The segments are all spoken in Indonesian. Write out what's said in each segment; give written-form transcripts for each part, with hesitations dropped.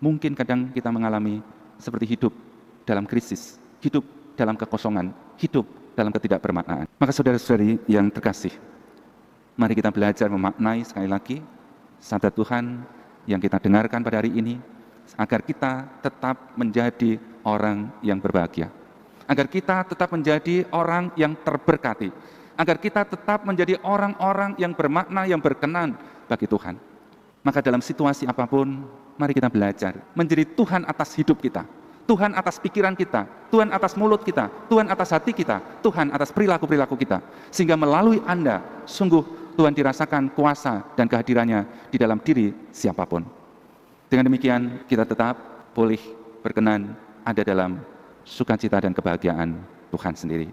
Mungkin kadang kita mengalami seperti hidup dalam krisis, hidup dalam kekosongan, hidup dalam ketidakbermaknaan. Maka saudara-saudari yang terkasih, mari kita belajar memaknai sekali lagi sabda Tuhan yang kita dengarkan pada hari ini, agar kita tetap menjadi orang yang berbahagia, agar kita tetap menjadi orang yang terberkati, agar kita tetap menjadi orang-orang yang bermakna, yang berkenan bagi Tuhan. Maka dalam situasi apapun, mari kita belajar menjadi Tuhan atas hidup kita, Tuhan atas pikiran kita, Tuhan atas mulut kita, Tuhan atas hati kita, Tuhan atas perilaku-perilaku kita. Sehingga melalui Anda, sungguh Tuhan dirasakan kuasa dan kehadirannya di dalam diri siapapun. Dengan demikian, kita tetap boleh berkenan ada dalam sukacita dan kebahagiaan Tuhan sendiri.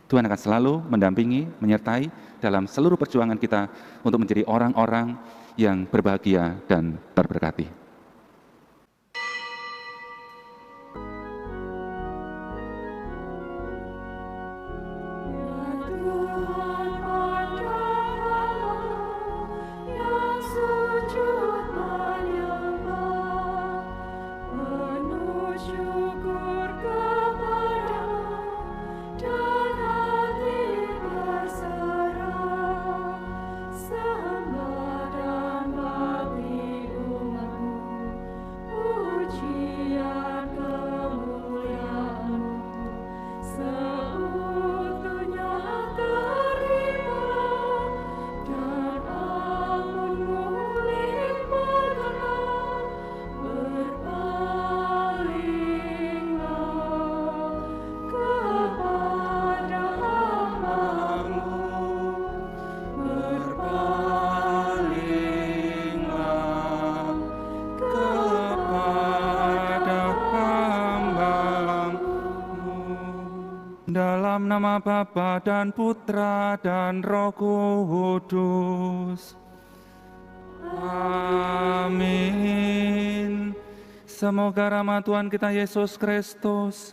Tuhan akan selalu mendampingi, menyertai dalam seluruh perjuangan kita untuk menjadi orang-orang yang berbahagia dan terberkati. Dalam nama Bapa dan Putra dan Roh Kudus. Amin. Semoga rahmat Tuhan kita Yesus Kristus,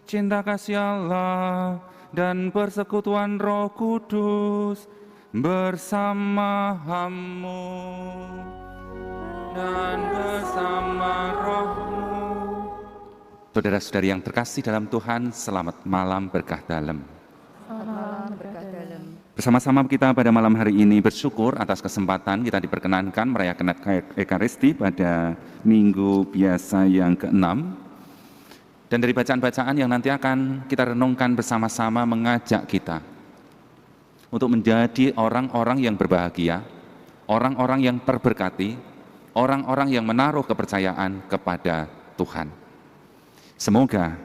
cinta kasih Allah, dan persekutuan Roh Kudus bersamamu dan bersama rohmu. Saudara-saudari yang terkasih dalam Tuhan, selamat malam berkah dalam. Selamat malam berkah dalam. Bersama-sama kita pada malam hari ini bersyukur atas kesempatan kita diperkenankan merayakan Ekaristi pada minggu biasa yang ke-6. Dan dari bacaan-bacaan yang nanti akan kita renungkan bersama-sama mengajak kita untuk menjadi orang-orang yang berbahagia, orang-orang yang terberkati, orang-orang yang menaruh kepercayaan kepada Tuhan. Semoga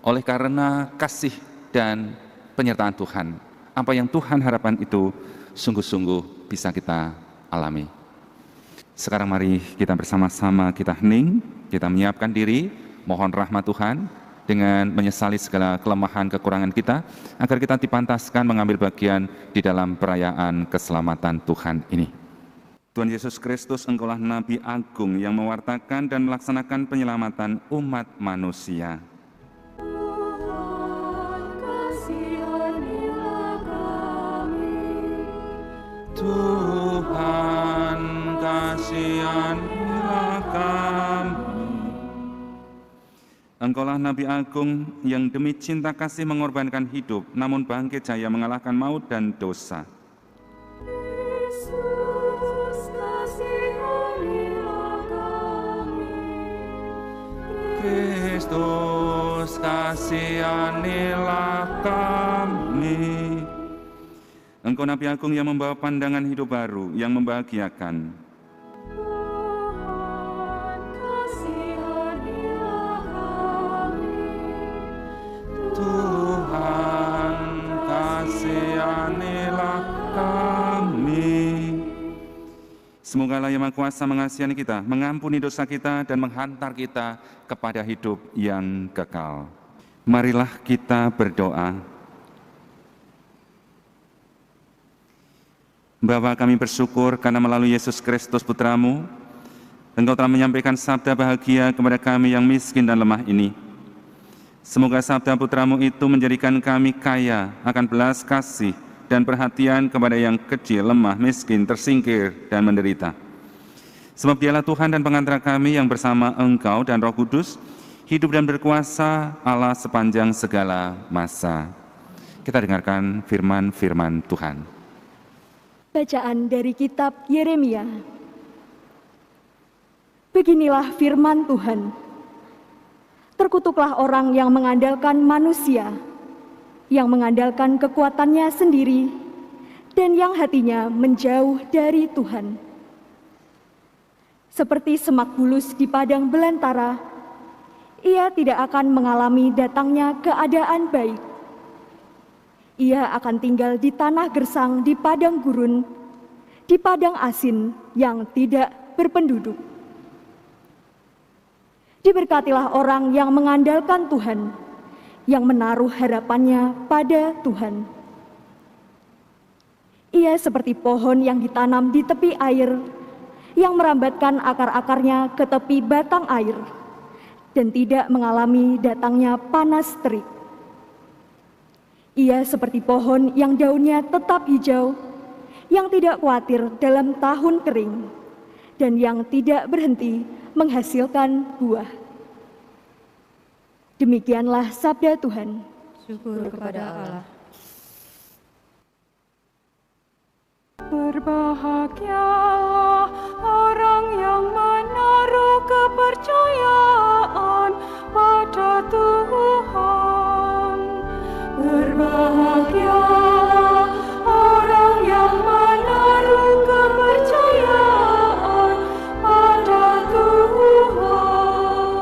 oleh karena kasih dan penyertaan Tuhan, apa yang Tuhan harapkan itu sungguh-sungguh bisa kita alami. Sekarang mari kita bersama-sama kita hening, kita menyiapkan diri, mohon rahmat Tuhan dengan menyesali segala kelemahan kekurangan kita, agar kita dipantaskan mengambil bagian di dalam perayaan keselamatan Tuhan ini. Tuhan Yesus Kristus, Engkaulah Nabi Agung yang mewartakan dan melaksanakan penyelamatan umat manusia. Tuhan, kasihanilah kami. Tuhan, kasihanilah kami. Engkaulah Nabi Agung yang demi cinta kasih mengorbankan hidup, namun bangkit jaya mengalahkan maut dan dosa. Kristus, kasihanilah kami. Engkau Nabi Agung yang membawa pandangan hidup baru, yang membahagiakan. Tuhan, kasihanilah kami. Tuhan, kasihanilah kami. Semoga Allah yang Maha Kuasa mengasihi kita, mengampuni dosa kita, dan menghantar kita kepada hidup yang kekal. Marilah kita berdoa. Bapa, kami bersyukur karena melalui Yesus Kristus Putramu, Engkau telah menyampaikan sabda bahagia kepada kami yang miskin dan lemah ini. Semoga sabda Putramu itu menjadikan kami kaya akan belas kasih dan perhatian kepada yang kecil, lemah, miskin, tersingkir, dan menderita. Sebab Dialah Tuhan dan pengantara kami yang bersama Engkau dan Roh Kudus hidup dan berkuasa Allah sepanjang segala masa. Kita dengarkan firman-firman Tuhan. Bacaan dari kitab Yeremia. Beginilah firman Tuhan. Terkutuklah orang yang mengandalkan manusia, yang mengandalkan kekuatannya sendiri, dan yang hatinya menjauh dari Tuhan. Seperti semak bulus di padang belantara, ia tidak akan mengalami datangnya keadaan baik. Ia akan tinggal di tanah gersang di padang gurun, di padang asin yang tidak berpenduduk. Diberkatilah orang yang mengandalkan Tuhan, yang menaruh harapannya pada Tuhan. Ia seperti pohon yang ditanam di tepi air, yang merambatkan akar-akarnya ke tepi batang air, dan tidak mengalami datangnya panas terik. Ia seperti pohon yang daunnya tetap hijau, yang tidak khawatir dalam tahun kering, dan yang tidak berhenti menghasilkan buah. Demikianlah sabda Tuhan. Syukur kepada Allah. Berbahagialah orang yang menaruh kepercayaan pada Tuhan. Berbahagialah orang yang menaruh kepercayaan pada Tuhan.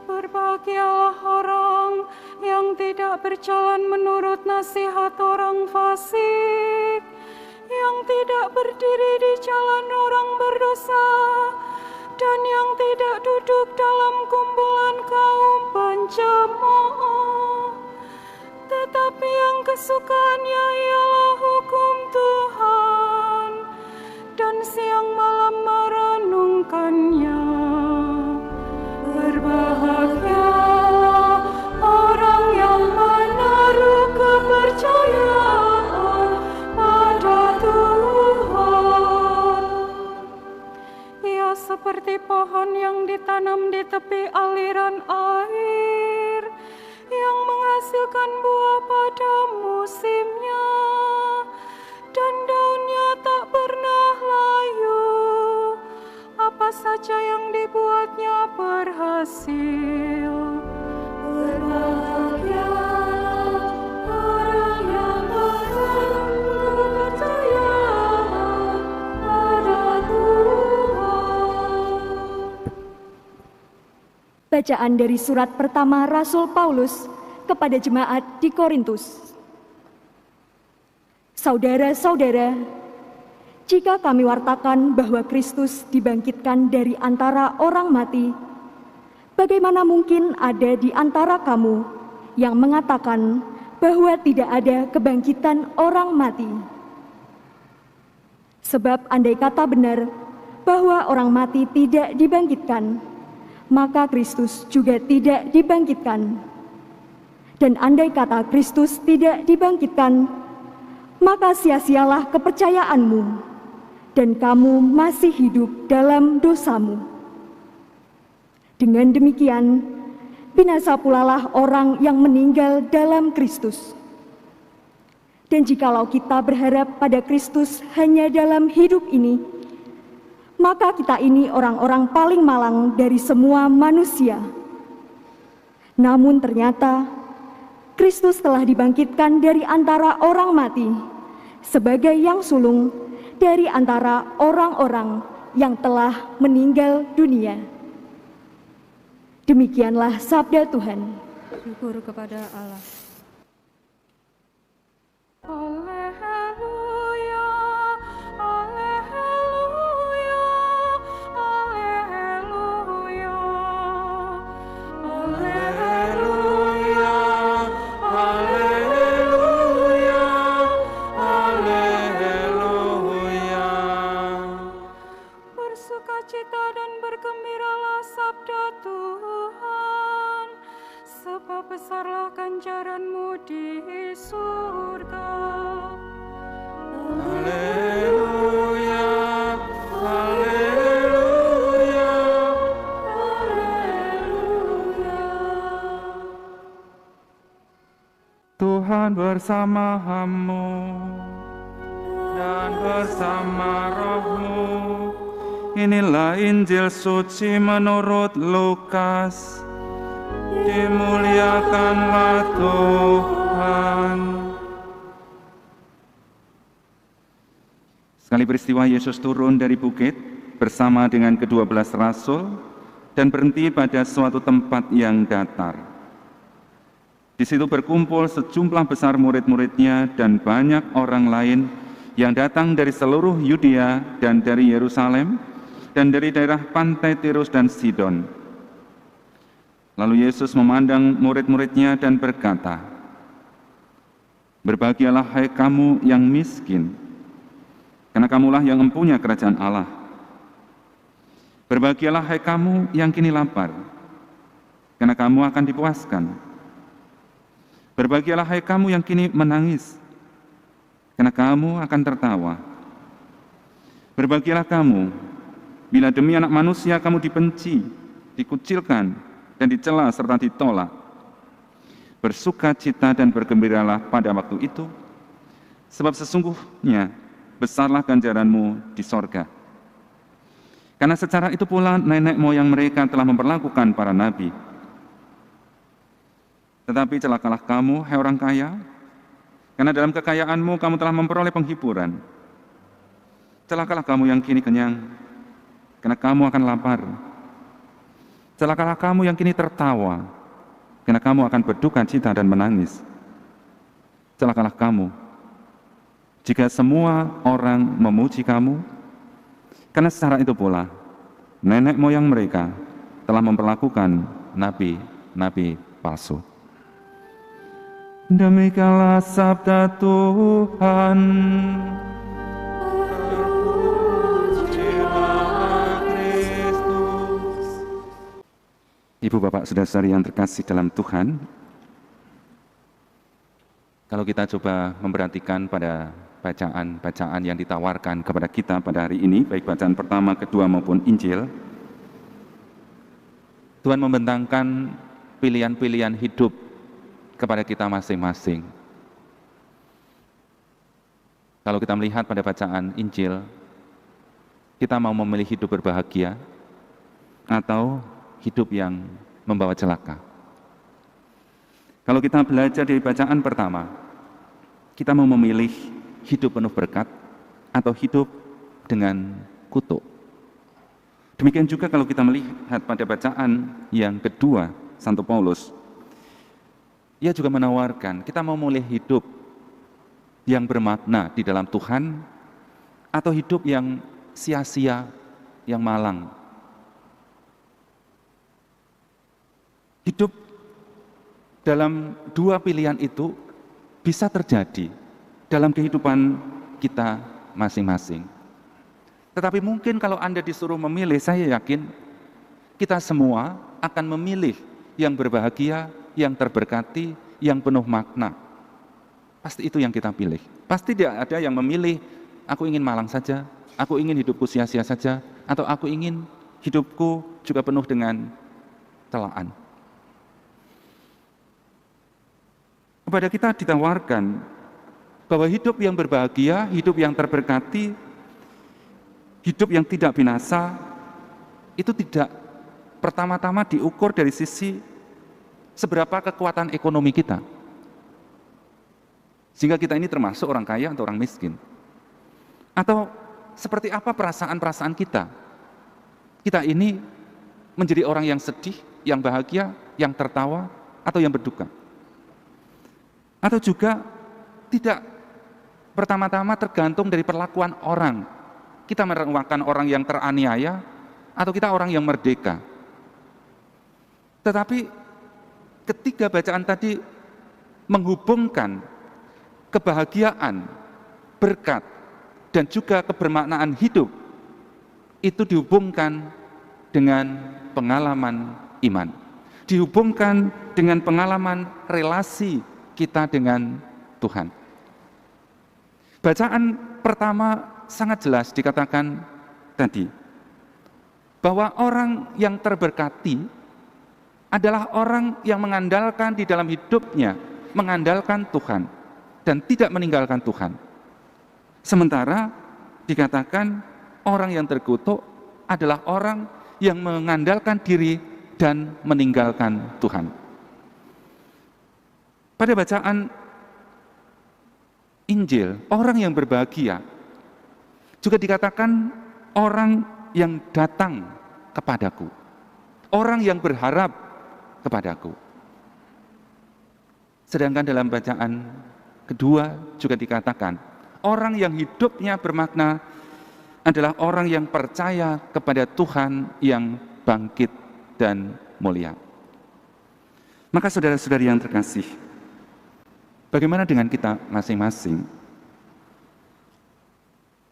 Berbahagialah orang yang tidak berjalan menurut nasihat orang fasik, yang tidak berdiri di jalan orang berdosa, dan yang tidak duduk dalam kumpulan kaum pencemooh. Tetapi yang kesukaannya ialah hukum Tuhan, dan siang malam merenungkannya. Berbahagialah orang yang menaruh kepercayaan pada Tuhan. Ia seperti pohon yang ditanam di tepi aliran air, yang menghasilkan buah pada musimnya, dan daunnya tak pernah layu. Apa saja yang dibuatnya berhasil. Berbahagialah orang yang menaruh kepercayaan pada Tuhan. Bacaan dari surat pertama Rasul Paulus kepada jemaat di Korintus. Saudara-saudara, jika kami wartakan bahwa Kristus dibangkitkan dari antara orang mati, bagaimana mungkin ada di antara kamu yang mengatakan bahwa tidak ada kebangkitan orang mati? Sebab andai kata benar bahwa orang mati tidak dibangkitkan, maka Kristus juga tidak dibangkitkan. Dan andai kata Kristus tidak dibangkitkan, maka sia-sialah kepercayaanmu, dan kamu masih hidup dalam dosamu. Dengan demikian, binasa pulalah orang yang meninggal dalam Kristus. Dan jikalau kita berharap pada Kristus hanya dalam hidup ini, maka kita ini orang-orang paling malang dari semua manusia. Namun ternyata, Kristus telah dibangkitkan dari antara orang mati, sebagai yang sulung dari antara orang-orang yang telah meninggal dunia. Demikianlah sabda Tuhan. Syukur kepada Allah. Alleluia, alleluia, alleluia, alleluia, alleluia, alleluia. Bersukacita dan bergembiralah sabda Tuhan, sebab besarlah ganjaran-Mu di surga. Alleluia, alleluia. Tuhan bersamamu dan bersama rohmu. Inilah Injil suci menurut Lukas. Dimuliakanlah Tuhan. Sekali peristiwa Yesus turun dari bukit bersama dengan ke-12 rasul dan berhenti pada suatu tempat yang datar. Di situ berkumpul sejumlah besar murid-muridnya dan banyak orang lain yang datang dari seluruh Yudea dan dari Yerusalem dan dari daerah pantai Tirus dan Sidon. Lalu Yesus memandang murid-muridnya dan berkata, "Berbahagialah hai kamu yang miskin, karena kamulah yang empunya kerajaan Allah. Berbahagialah hai kamu yang kini lapar, karena kamu akan dipuaskan. Berbahagialah hai kamu yang kini menangis, karena kamu akan tertawa. Berbahagialah kamu bila demi anak manusia kamu dibenci, dikucilkan, dan dicela serta ditolak. Bersukacita dan bergembiralah pada waktu itu, sebab sesungguhnya besarlah ganjaranmu di sorga. Karena secara itu pula nenek moyang mereka telah memperlakukan para nabi. Tetapi celakalah kamu, hai orang kaya, karena dalam kekayaanmu kamu telah memperoleh penghiburan. Celakalah kamu yang kini kenyang, karena kamu akan lapar. Celakalah kamu yang kini tertawa, karena kamu akan berduka cita dan menangis. Celakalah kamu jika semua orang memuji kamu, karena secara itu pula nenek moyang mereka telah memperlakukan nabi-nabi palsu." Demikianlah sabda Tuhan. Ibu, Bapak, Saudara-saudari yang terkasih dalam Tuhan, kalau kita coba memperhatikan pada bacaan-bacaan yang ditawarkan kepada kita pada hari ini, baik bacaan pertama, kedua maupun Injil, Tuhan membentangkan pilihan-pilihan hidup kepada kita masing-masing. Kalau kita melihat pada bacaan Injil, kita mau memilih hidup berbahagia atau hidup yang membawa celaka. Kalau kita belajar dari bacaan pertama, kita mau memilih hidup penuh berkat atau hidup dengan kutuk. Demikian juga kalau kita melihat pada bacaan yang kedua, Santo Paulus, ia juga menawarkan kita mau memilih hidup yang bermakna di dalam Tuhan atau hidup yang sia-sia, yang malang. Hidup dalam dua pilihan itu bisa terjadi dalam kehidupan kita masing-masing. Tetapi mungkin kalau Anda disuruh memilih, saya yakin kita semua akan memilih yang berbahagia, yang terberkati, yang penuh makna. Pasti itu yang kita pilih. Pasti tidak ada yang memilih, aku ingin malang saja, aku ingin hidupku sia-sia saja, atau aku ingin hidupku juga penuh dengan celaan. Kepada kita ditawarkan bahwa hidup yang berbahagia, hidup yang terberkati, hidup yang tidak binasa, itu tidak pertama-tama diukur dari sisi seberapa kekuatan ekonomi kita. Sehingga kita ini termasuk orang kaya atau orang miskin. Atau seperti apa perasaan-perasaan kita. Kita ini menjadi orang yang sedih, yang bahagia, yang tertawa, atau yang berduka. Atau juga tidak pertama-tama tergantung dari perlakuan orang. Kita merupakan orang yang teraniaya, atau kita orang yang merdeka. Tetapi ketiga bacaan tadi menghubungkan kebahagiaan, berkat, dan juga kebermaknaan hidup, itu dihubungkan dengan pengalaman iman. Dihubungkan dengan pengalaman relasi kita dengan Tuhan. Bacaan pertama sangat jelas dikatakan tadi, bahwa orang yang terberkati adalah orang yang mengandalkan di dalam hidupnya mengandalkan Tuhan dan tidak meninggalkan Tuhan. Sementara dikatakan orang yang terkutuk adalah orang yang mengandalkan diri dan meninggalkan Tuhan. Pada bacaan Injil, orang yang berbahagia juga dikatakan orang yang datang kepadaku, orang yang berharap kepadaku. Sedangkan dalam bacaan kedua juga dikatakan orang yang hidupnya bermakna adalah orang yang percaya kepada Tuhan yang bangkit dan mulia. Maka saudara-saudari yang terkasih, bagaimana dengan kita masing-masing?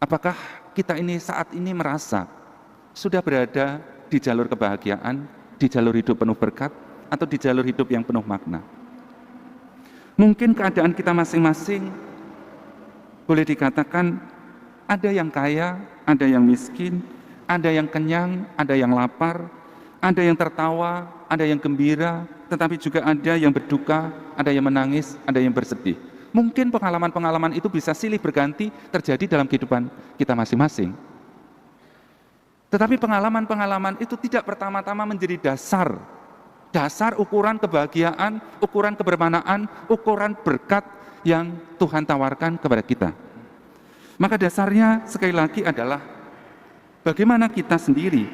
Apakah kita ini saat ini merasa sudah berada di jalur kebahagiaan, di jalur hidup penuh berkat, atau di jalur hidup yang penuh makna? Mungkin keadaan kita masing-masing boleh dikatakan ada yang kaya, ada yang miskin, ada yang kenyang, ada yang lapar, ada yang tertawa, ada yang gembira, tetapi juga ada yang berduka, ada yang menangis, ada yang bersedih. Mungkin pengalaman-pengalaman itu bisa silih berganti terjadi dalam kehidupan kita masing-masing. Tetapi pengalaman-pengalaman itu tidak pertama-tama menjadi dasar ukuran kebahagiaan, ukuran kebermanaan, ukuran berkat yang Tuhan tawarkan kepada kita. Maka dasarnya sekali lagi adalah bagaimana kita sendiri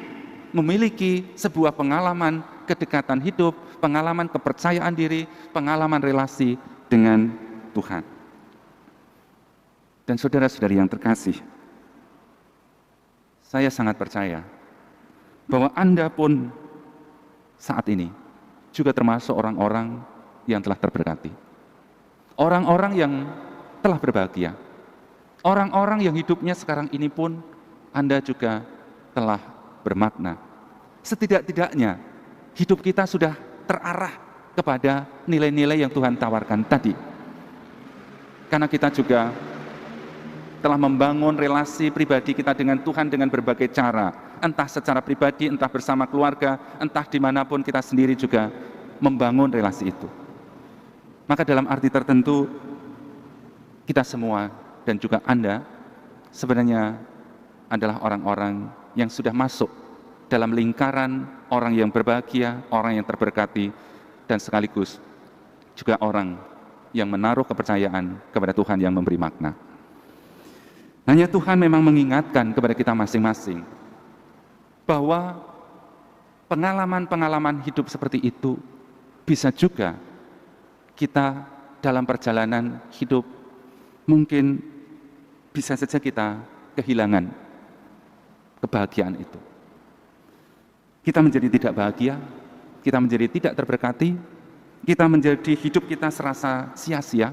memiliki sebuah pengalaman kedekatan hidup, pengalaman kepercayaan diri, pengalaman relasi dengan Tuhan. Dan saudara-saudari yang terkasih, saya sangat percaya bahwa Anda pun saat ini juga termasuk orang-orang yang telah terberkati. Orang-orang yang telah berbahagia. Orang-orang yang hidupnya sekarang ini pun Anda juga telah bermakna. Setidak-tidaknya hidup kita sudah terarah kepada nilai-nilai yang Tuhan tawarkan tadi. Karena kita juga telah membangun relasi pribadi kita dengan Tuhan dengan berbagai cara. Entah secara pribadi, entah bersama keluarga, entah dimanapun kita sendiri juga membangun relasi itu. Maka dalam arti tertentu, kita semua dan juga Anda sebenarnya adalah orang-orang yang sudah masuk dalam lingkaran orang yang berbahagia, orang yang terberkati, dan sekaligus juga orang yang menaruh kepercayaan kepada Tuhan yang memberi makna. Hanya Tuhan memang mengingatkan kepada kita masing-masing bahwa pengalaman-pengalaman hidup seperti itu bisa juga kita dalam perjalanan hidup mungkin bisa saja kita kehilangan kebahagiaan itu. Kita menjadi tidak bahagia, kita menjadi tidak terberkati, kita menjadi hidup kita serasa sia-sia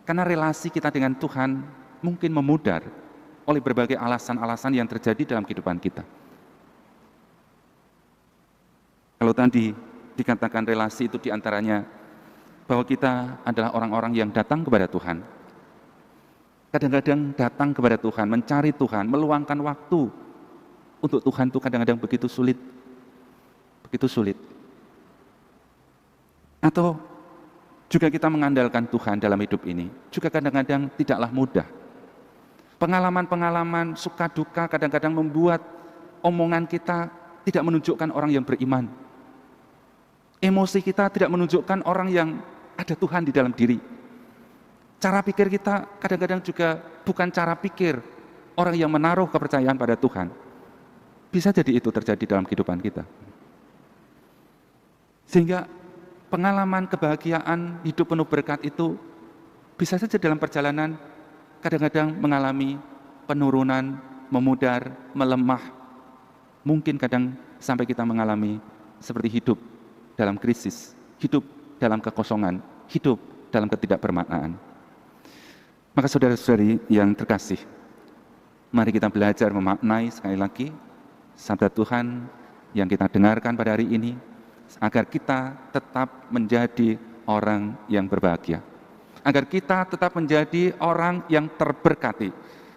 karena relasi kita dengan Tuhan mungkin memudar oleh berbagai alasan-alasan yang terjadi dalam kehidupan kita. Kalau tadi dikatakan relasi itu diantaranya bahwa kita adalah orang-orang yang datang kepada Tuhan. Kadang-kadang datang kepada Tuhan, mencari Tuhan, meluangkan waktu untuk Tuhan itu kadang-kadang begitu sulit. Begitu sulit. Atau juga kita mengandalkan Tuhan dalam hidup ini, juga kadang-kadang tidaklah mudah. Pengalaman-pengalaman suka duka kadang-kadang membuat omongan kita tidak menunjukkan orang yang beriman. Emosi kita tidak menunjukkan orang yang ada Tuhan di dalam diri. Cara pikir kita kadang-kadang juga bukan cara pikir orang yang menaruh kepercayaan pada Tuhan. Bisa jadi itu terjadi dalam kehidupan kita. Sehingga pengalaman kebahagiaan hidup penuh berkat itu bisa saja dalam perjalanan kadang-kadang mengalami penurunan, memudar, melemah. Mungkin kadang sampai kita mengalami seperti hidup dalam krisis, hidup dalam kekosongan, hidup dalam ketidakbermaknaan. Maka saudara-saudari yang terkasih, mari kita belajar memaknai sekali lagi sabda Tuhan yang kita dengarkan pada hari ini, agar kita tetap menjadi orang yang berbahagia, agar kita tetap menjadi orang yang terberkati,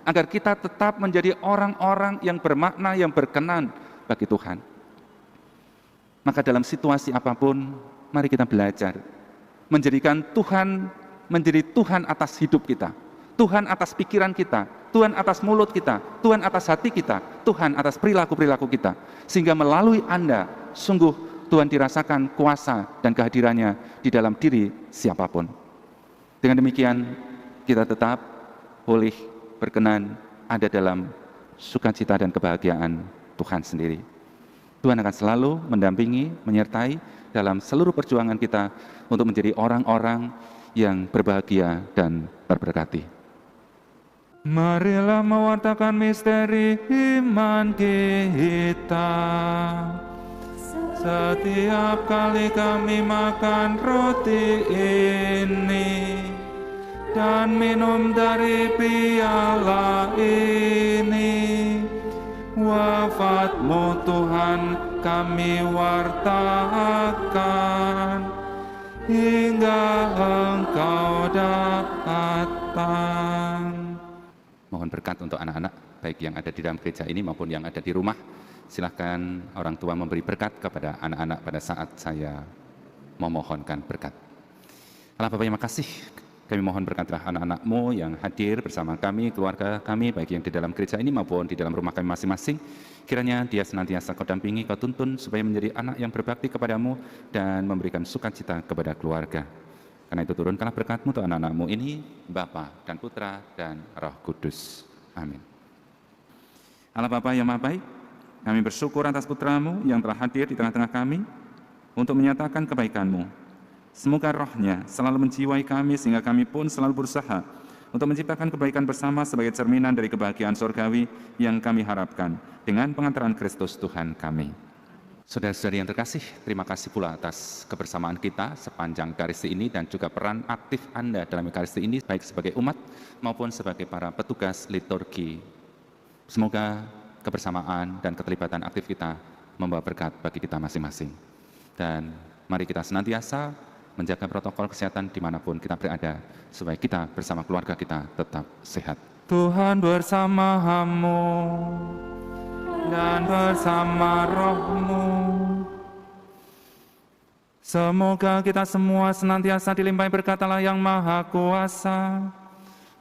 agar kita tetap menjadi orang-orang yang bermakna, yang berkenan bagi Tuhan. Maka dalam situasi apapun, mari kita belajar menjadikan Tuhan menjadi Tuhan atas hidup kita, Tuhan atas pikiran kita, Tuhan atas mulut kita, Tuhan atas hati kita, Tuhan atas perilaku-perilaku kita. Sehingga melalui Anda, sungguh Tuhan dirasakan kuasa dan kehadirannya di dalam diri siapapun. Dengan demikian, kita tetap boleh berkenan ada dalam sukacita dan kebahagiaan Tuhan sendiri. Tuhan akan selalu mendampingi, menyertai dalam seluruh perjuangan kita untuk menjadi orang-orang yang berbahagia dan terberkati. Marilah mewartakan misteri iman kita. Setiap kali kami makan roti ini dan minum dari piala ini, wafat-Mu Tuhan kami wartakan hingga Engkau datang. Mohon berkat untuk anak-anak, baik yang ada di dalam gereja ini maupun yang ada di rumah. Silakan orang tua memberi berkat kepada anak-anak pada saat saya memohonkan berkat. Allah Bapa yang makasih, kami mohon berkatlah anak-anak-Mu yang hadir bersama kami, keluarga kami, baik yang di dalam gereja ini maupun di dalam rumah kami masing-masing. Kiranya dia senantiasa Kau dampingi, Kau tuntun, supaya menjadi anak yang berbakti kepada-Mu dan memberikan sukacita kepada keluarga. Karena itu turunkanlah berkat-Mu untuk anak-anak-Mu ini, Bapa dan Putra dan Roh Kudus. Amin. Allah Bapa yang Maha Baik, kami bersyukur atas Putra-Mu yang telah hadir di tengah-tengah kami untuk menyatakan kebaikan-Mu. Semoga rohnya selalu menjiwai kami sehingga kami pun selalu berusaha untuk menciptakan kebaikan bersama sebagai cerminan dari kebahagiaan surgawi yang kami harapkan dengan pengantaran Kristus Tuhan kami. Saudara-saudari yang terkasih, terima kasih pula atas kebersamaan kita sepanjang Ekaristi ini dan juga peran aktif Anda dalam Ekaristi ini, baik sebagai umat maupun sebagai para petugas liturgi. Semoga kebersamaan dan keterlibatan aktif kita membawa berkat bagi kita masing-masing. Dan mari kita senantiasa menjaga protokol kesehatan dimanapun kita berada, supaya kita bersama keluarga kita tetap sehat. Tuhan bersama-Mu dan bersama roh-Mu. Semoga kita semua senantiasa dilimpahi berkat Allah yang Maha Kuasa,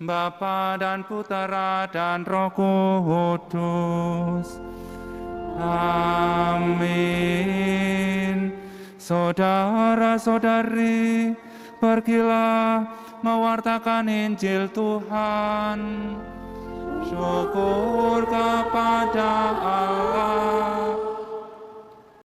Bapa dan Putera dan Roh Kudus. Amin. Saudara-saudari, pergilah mewartakan Injil Tuhan. Syukur kepada Allah.